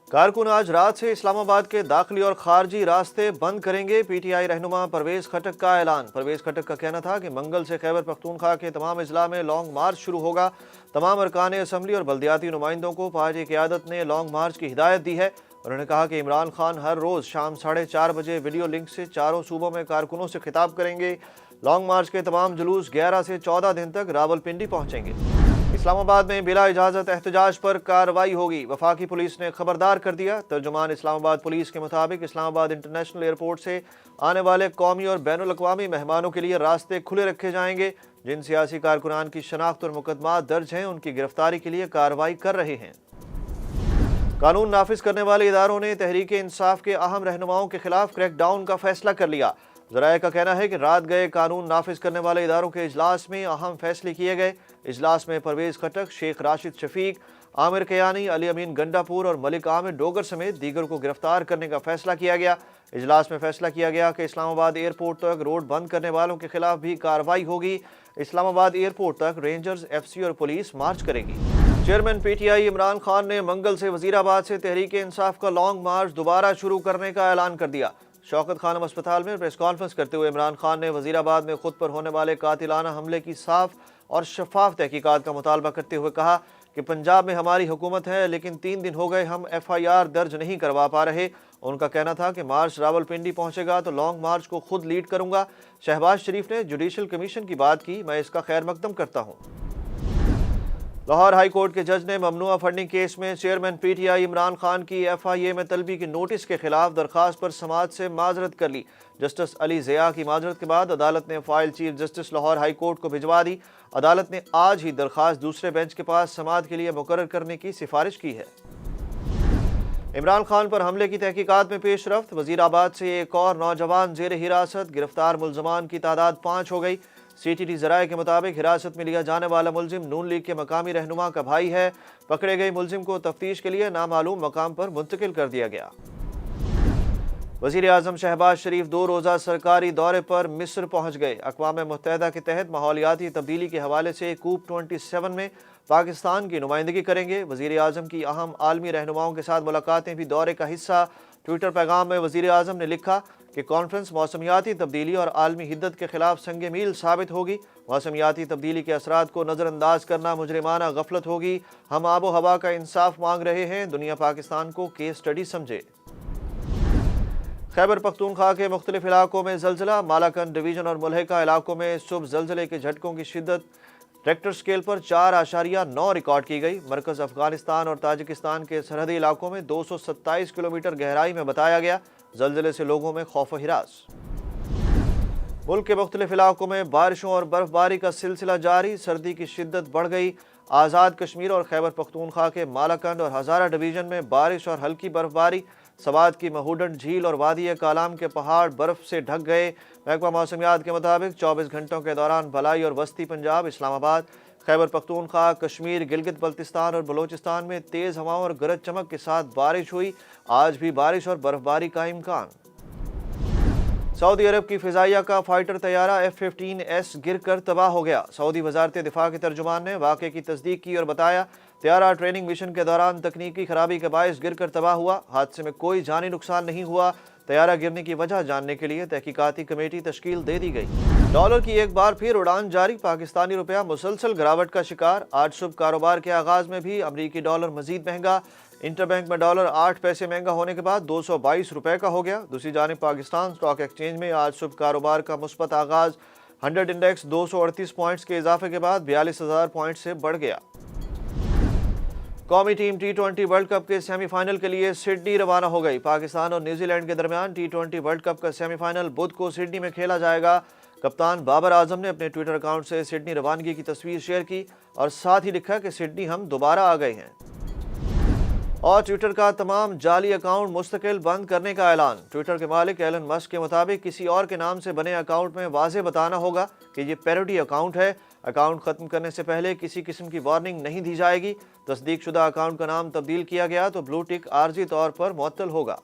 कारकुन आज रात से इस्लामाबाद के दाखिली और खारजी रास्ते बंद करेंगे। पीटीआई रहनुमा परवेज खटक का ऐलान। परवेज खटक का कहना था कि मंगल से खैबर पख्तूनख्वा के तमाम अजला में लॉन्ग मार्च शुरू होगा। तमाम अरकान असम्बली और बल्दियाती नुमाइंदों को पार्टी क़यादत ने लॉन्ग मार्च की हिदायत दी है। उन्होंने कहा कि इमरान खान हर रोज़ शाम 4:30 बजे वीडियो लिंक से चारों सूबों में कारकुनों से खिताब करेंगे। लॉन्ग मार्च के तमाम जुलूस 11 से 14 दिन तक रावलपिंडी पहुँचेंगे। इस्लामाबाद में बिला इजाज़त एहतजाज पर कार्रवाई होगी। वफाकी पुलिस ने खबरदार कर दिया। तर्जुमान इस्लामाबाद पुलिस के मुताबिक इस्लामाबाद इंटरनेशनल एयरपोर्ट से आने वाले कौमी और बैनुल अक़वामी मेहमानों के लिए रास्ते खुले रखे जाएंगे। जिन सियासी कारकुनान की शनाख्त और मुकदमा दर्ज हैं उनकी गिरफ्तारी के लिए कार्रवाई कर रहे हैं। कानून नाफिज करने वाले इदारों ने तहरीक इंसाफ के अहम रहनुमाओं के खिलाफ क्रैकडाउन का फैसला कर लिया। ज़राए का कहना है कि रात गए कानून नाफिज करने वाले इदारों के इजलास में अहम फैसले किए गए। इजलास में परवेज खटक, शेख राशिद शफीक, आमिर कयानी, अली अमीन गंडापुर और मलिक आमिर डोगर समेत दीगर को गिरफ्तार करने का फैसला किया गया। इजलास में फैसला किया गया कि इस्लामाबाद एयरपोर्ट तक रोड बंद करने वालों के खिलाफ भी कार्रवाई होगी। इस्लामाबाद एयरपोर्ट तक रेंजर्स, एफसी और पुलिस मार्च करेगी। चेयरमैन पीटीआई इमरान खान ने मंगल से वजीराबाद से तहरीक इंसाफ का लॉन्ग मार्च दोबारा शुरू करने का ऐलान कर दिया। शौकत खानम अस्पताल में प्रेस कॉन्फ्रेंस करते हुए इमरान खान ने वजीराबाद में खुद पर होने वाले कातिलाना हमले की साफ और शफाफ तहकीकात का मुतालबा करते हुए कहा कि पंजाब में हमारी हुकूमत है, लेकिन 3 दिन हो गए हम FIR दर्ज नहीं करवा पा रहे। उनका कहना था कि मार्च रावलपिंडी पहुंचेगा तो लॉन्ग मार्च को खुद लीड करूंगा। शहबाज शरीफ ने जुडिशल कमीशन की बात की, मैं इसका खैर मकदम करता हूं। लाहौर हाई कोर्ट के जज ने ममनुआ फंडिंग केस में चेयरमैन पीटीआई इमरान खान की FIA में तलबी की नोटिस के खिलाफ दरखास्त पर समाअत से माजरत कर ली। जस्टिस अली ज़िया की माजरत के बाद अदालत ने file chief justice Lahore high court को भिजवा दी। अदालत ने आज ही दरखास्त दूसरे बेंच के पास समाअत के लिए मुकर्रर करने की सिफारिश की है। इमरान खान पर हमले की तहकीकात में पेशरफ्त। वजीराबाद से एक और नौजवान जेर हिरासत। गिरफ्तार मुल्जमान की तादाद 5 हो गई। CTT ज़राए के मुताबिक हिरासत में लिया जाने वाला मुलजिम नून लीग के मकामी रहनुमा का भाई है। पकड़े गए मुलजिम को तफ्तीश के लिए नामालूम मकाम पर मुंतकिल कर दिया गया। वज़ीर आज़म शहबाज शरीफ 2 रोज़ा सरकारी दौरे पर मिस्र पहुँच गए। अक़वाम मुत्तहिदा के तहत माहौलियाती तब्दीली के हवाले से कूप 27 में पाकिस्तान की नुमाइंदगी करेंगे। वज़ीर आज़म की अहम आलमी रहनुमाओं के साथ मुलाकातें भी दौरे का हिस्सा। ट्विटर पैगाम में वज़ीर आज़म ने लिखा कि कॉन्फ्रेंस मौसमियाती तब्दीली और आलमी हिद्दत के खिलाफ संग मील साबित होगी। मौसमियाती तब्दीली के असरात को नज़रअंदाज करना मुजरिमाना गफलत होगी। हम आबो हवा का इंसाफ मांग रहे हैं। दुनिया पाकिस्तान को केस स्टडी समझे। खैबर पख्तूनख्वा के मुख्तलिफ इलाकों में ज़लज़ला। मालाकंड डिवीज़न और मुल्हिका इलाकों में सुबह ज़लज़ले के झटकों की शिद्दत रेक्टर स्केल पर 4.9 रिकॉर्ड की गई। मरकज़ अफगानिस्तान और ताजिकिस्तान के सरहदी इलाकों में 227 किलोमीटर गहराई में बताया गया। ज़लज़ले से लोगों में खौफ व हिरास। मुल्क के मुख्तलिफ इलाकों में बारिशों और बर्फबारी का सिलसिला जारी। सर्दी की शिद्दत बढ़ गई। आज़ाद कश्मीर और खैबर पख्तूनख्वा के मालाकंड और हज़ारा डिवीज़न में बारिश और हल्की बर्फबारी। सवात की महूडन झील और वादी कालाम के पहाड़ बर्फ से ढक गए। महकमा मौसमियात के मुताबिक 24 घंटों के दौरान भलाई और वस्ती पंजाब, इस्लामाबाद, खैबर पख्तूनख्वा, कश्मीर, गिलगित बल्तिस्तान और बलोचिस्तान में तेज़ हवाओं और गरज चमक के साथ बारिश हुई। आज भी बारिश और बर्फबारी का इम्कान। सऊदी अरब की फ़िज़ाइया का फाइटर तैयारा F-15S गिर कर तबाह हो गया। सऊदी वज़ारत दिफा के तर्जुमान ने वाक़े की तस्दीक की और बताया तैयारा ट्रेनिंग मिशन के दौरान तकनीकी खराबी के बायस गिर कर तबाह हुआ। हादसे में कोई जानी नुकसान नहीं हुआ। तैयारा गिरने की वजह जानने के लिए तहकीकाती कमेटी तश्कील दे दी गई। डॉलर की एक बार फिर उड़ान जारी। पाकिस्तानी रुपया मुसलसल गिरावट का शिकार। आज सुबह कारोबार के आगाज़ में भी अमरीकी डॉलर मजीद महंगा। इंटरबैंक में डॉलर 8 पैसे महंगा होने के बाद 222 रुपए का हो गया। दूसरी जानिब पाकिस्तान स्टॉक एक्सचेंज में आज सुबह कारोबार का मुस्बत आगाज़। 100 इंडेक्स 238 पॉइंट्स के इजाफे के बाद 42,000 पॉइंट से बढ़ गया। कौमी टीम T20 वर्ल्ड कप के सेमीफाइनल के लिए सिडनी रवाना हो गई। पाकिस्तान और न्यूजीलैंड के दरमियान T20 वर्ल्ड कप का सेमीफाइनल बुध को सिडनी में खेला जाएगा। कप्तान बाबर आजम ने अपने ट्विटर अकाउंट से सिडनी रवानगी की तस्वीर शेयर की और साथ ही लिखा कि सिडनी हम दोबारा आ गए हैं। और ट्विटर का तमाम जाली अकाउंट मुस्तकिल बंद करने का ऐलान। ट्विटर के मालिक एलन मस्क के मुताबिक किसी और के नाम से बने अकाउंट में वाज़ेह बताना होगा कि ये पैरोडी अकाउंट है। अकाउंट ख़त्म करने से पहले किसी किस्म की वार्निंग नहीं दी जाएगी। तस्दीक शुदा अकाउंट का नाम तब्दील किया गया तो ब्लू टिक आर्जी तौर पर मुअत्तल होगा।